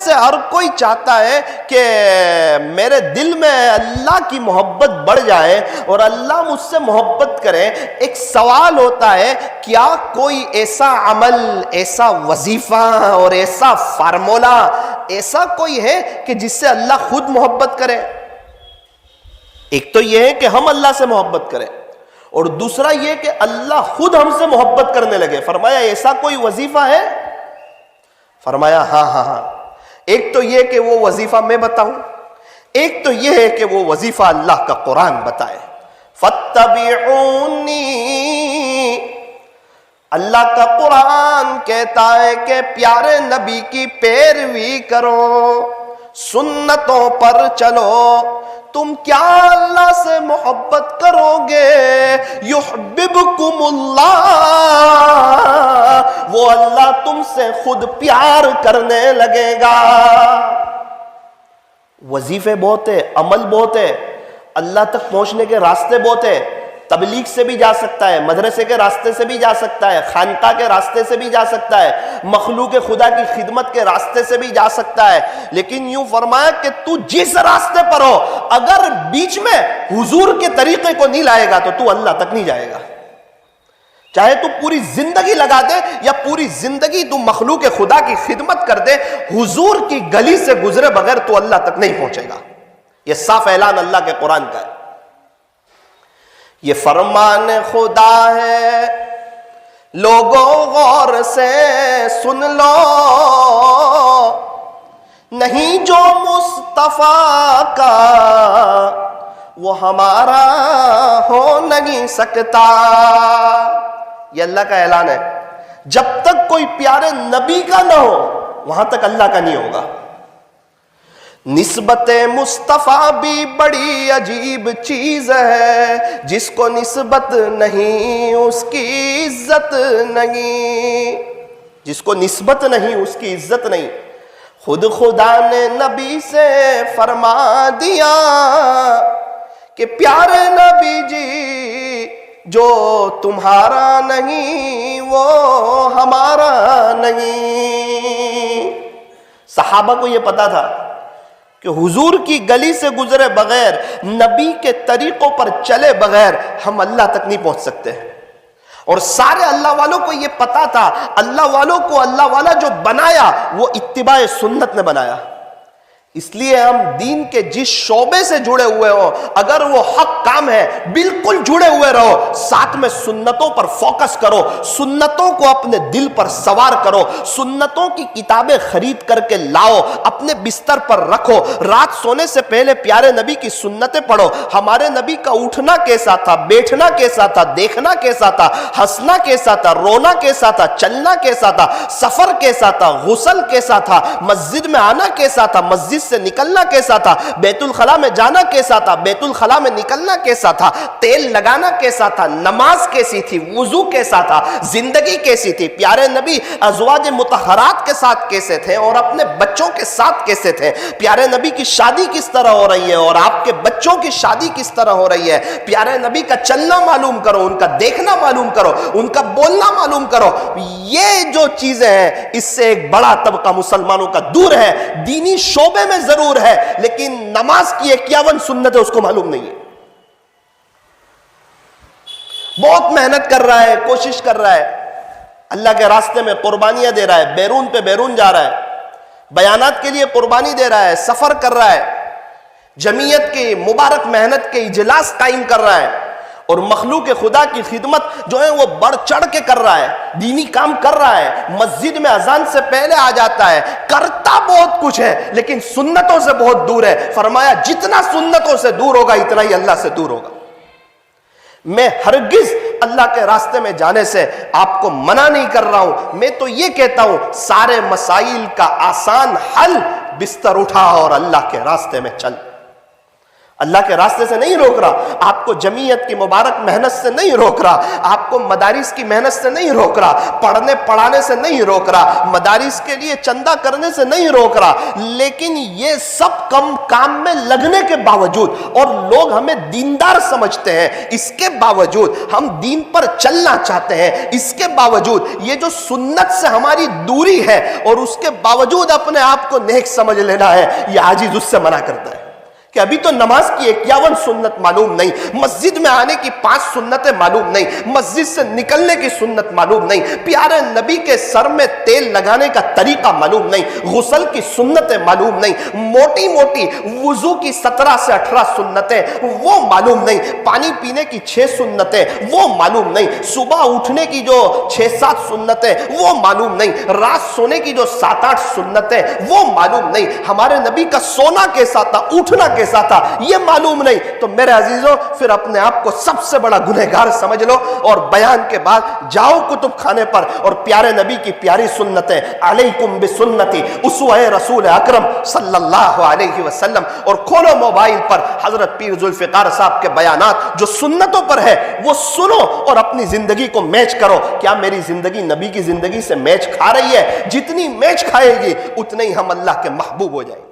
سے ہر کوئی چاہتا ہے کہ میرے دل میں اللہ کی محبت بڑھ جائے اور اللہ مجھ سے محبت کرے. ایک سوال ہوتا ہے, کیا کوئی ایسا عمل, ایسا وظیفہ اور ایسا فارمولا ایسا کوئی ہے کہ جس سے اللہ خود محبت کرے؟ ایک تو یہ ہے کہ ہم اللہ سے محبت کریں, اور دوسرا یہ کہ اللہ خود ہم سے محبت کرنے لگے. فرمایا ایسا کوئی وظیفہ ہے؟ فرمایا ہاں. ایک تو یہ کہ وہ وظیفہ میں بتاؤں, ایک تو یہ ہے کہ وہ وظیفہ اللہ کا قرآن بتائے. فَاتَّبِعُونِي, اللہ کا قرآن کہتا ہے کہ پیارے نبی کی پیروی کرو, سنتوں پر چلو. تم کیا اللہ سے محبت کرو گے؟ یحببکم اللہ, وہ اللہ تم سے خود پیار کرنے لگے گا. وظیفے بہت ہے, عمل بہت ہے, اللہ تک پہنچنے کے راستے بہت ہے. تبلیغ سے بھی جا سکتا ہے, مدرسے کے راستے سے بھی جا سکتا ہے, خانقاہ کے راستے سے بھی جا سکتا ہے, مخلوق خدا کی خدمت کے راستے سے بھی جا سکتا ہے. لیکن یوں فرمایا کہ تو جس راستے پر ہو, اگر بیچ میں حضور کے طریقے کو نہیں لائے گا تو اللہ تک نہیں جائے گا. چاہے تو پوری زندگی لگا دے یا پوری زندگی تو مخلوق خدا کی خدمت کر دے, حضور کی گلی سے گزرے بغیر تو اللہ تک نہیں پہنچے گا. یہ صاف اعلان اللہ کے قرآن کا ہے. یہ فرمان خدا ہے, لوگوں غور سے سن لو, نہیں جو مصطفیٰ کا وہ ہمارا ہو نہیں سکتا. یہ اللہ کا اعلان ہے. جب تک کوئی پیارے نبی کا نہ ہو وہاں تک اللہ کا نہیں ہوگا. نسبت مصطفیٰ بھی بڑی عجیب چیز ہے, جس کو نسبت نہیں اس کی عزت نہیں. جس کو نسبت نہیں اس کی عزت نہیں. خود خدا نے نبی سے فرما دیا کہ پیارے نبی جی, جو تمہارا نہیں وہ ہمارا نہیں. صحابہ کو یہ پتا تھا کہ حضور کی گلی سے گزرے بغیر, نبی کے طریقوں پر چلے بغیر ہم اللہ تک نہیں پہنچ سکتے. اور سارے اللہ والوں کو یہ پتا تھا, اللہ والوں کو اللہ والا جو بنایا وہ اتباع سنت نے بنایا. اس لیے ہم دین کے جس شعبے سے جڑے ہوئے ہوں, اگر وہ حق کام ہے بالکل جڑے ہوئے رہو, ساتھ میں سنتوں پر فوکس کرو, سنتوں کو اپنے دل پر سوار کرو, سنتوں کی کتابیں خرید کر کے لاؤ, اپنے بستر پر رکھو, رات سونے سے پہلے پیارے نبی کی سنتیں پڑھو. ہمارے نبی کا اٹھنا کیسا تھا, بیٹھنا کیسا تھا, دیکھنا کیسا تھا, ہنسنا کیسا تھا, رونا کیسا تھا, چلنا کیسا تھا, سفر کیسا تھا, غسل کیسا تھا, مسجد میں آنا کیسا تھا, مسجد سے نکلنا کیسا تھا, بیت الخلا میں جانا کیسا تھا, بیت الخلا میں نکلنا کیسا تھا, تیل لگانا کیسا تھا, نماز کیسی تھی, وضو کیسا تھا, زندگی کیسی تھی. پیارے نبی ازواج مطہرات کے ساتھ کیسے تھے اور اپنے بچوں کے ساتھ کیسے تھے. پیارے نبی کی شادی کس طرح ہو رہی ہے اور آپ کے بچوں کی شادی کس طرح ہو رہی ہے. پیارے نبی کا چلنا معلوم کرو, ان کا دیکھنا معلوم کرو, ان کا بولنا معلوم کرو. یہ جو چیزیں ہیں اس سے ایک بڑا طبقہ مسلمانوں کا دور ہے. دینی شعبے میں ضرور ہے لیکن نماز کی 51 سنت ہے اس کو معلوم نہیں ہے. بہت محنت کر رہا ہے, کوشش کر رہا ہے, اللہ کے راستے میں قربانیاں دے رہا ہے, بیرون پہ بیرون جا رہا ہے, بیانات کے لیے قربانی دے رہا ہے, سفر کر رہا ہے, جمعیت کی مبارک محنت کے اجلاس قائم کر رہا ہے, اور مخلوق خدا کی خدمت جو ہے وہ بڑھ چڑھ کے کر رہا ہے, دینی کام کر رہا ہے, مسجد میں اذان سے پہلے آ جاتا ہے, کرتا بہت کچھ ہے لیکن سنتوں سے بہت دور ہے. فرمایا جتنا سنتوں سے دور ہوگا اتنا ہی اللہ سے دور ہوگا. میں ہرگز اللہ کے راستے میں جانے سے آپ کو منع نہیں کر رہا ہوں, میں تو یہ کہتا ہوں سارے مسائل کا آسان حل, بستر اٹھا اور اللہ کے راستے میں چل. اللہ کے راستے سے نہیں روک رہا، آپ کو جمعیت کی مبارک محنت سے نہیں روک رہا، آپ کو مدارس کی محنت سے نہیں روک رہا، پڑھنے پڑھانے سے نہیں روک رہا، مدارس کے لیے چندہ کرنے سے نہیں روک رہا، لیکن یہ سب کام میں لگنے کے باوجود، اور لوگ ہمیں دیندار سمجھتے ہیں، اس کے باوجود ہم دین پر چلنا چاہتے ہیں، اس کے باوجود یہ جو سنت سے ہماری دوری ہے اور اس کے باوجود اپنے آپ کو نیک سمجھ لینا ہے، یہ عاجز اس سے منع کرتا ہے کہ ابھی تو نماز کی 51 سنت معلوم نہیں، مسجد میں آنے کی 5 سنتیں معلوم نہیں، مسجد سے نکلنے کی سنت معلوم نہیں، پیارے نبی کے سر میں تیل لگانے کا طریقہ معلوم نہیں، غسل کی سنتیں معلوم نہیں، موٹی موٹی وضو کی 17 سے 18 سنتیں وہ معلوم نہیں، پانی پینے کی 6 سنتیں وہ معلوم نہیں، صبح اٹھنے کی جو 6-7 سنتیں وہ معلوم نہیں، رات سونے کی جو 7-8 سنتیں وہ معلوم نہیں، ہمارے نبی کا سونا کیسا تھا، اٹھنا کیسا تھا، یہ معلوم نہیں، تو میرے عزیزوں پھر اپنے آپ کو سب سے بڑا گنہگار سمجھ لو، اور بیان کے بعد جاؤ کتب خانے پر اور پیارے نبی کی پیاری سنتیں، علیکم بسنتی اسوہ رسول اکرم صلی اللہ علیہ وسلم، اور کھولو موبائل پر حضرت پیر ذوالفقار صاحب کے بیانات جو سنتوں پر ہے وہ سنو اور اپنی زندگی کو میچ کرو، کیا میری زندگی نبی کی زندگی سے میچ کھا رہی ہے؟ جتنی میچ کھائے گی اتنے ہی ہم اللہ کے محبوب ہو جائیں گے۔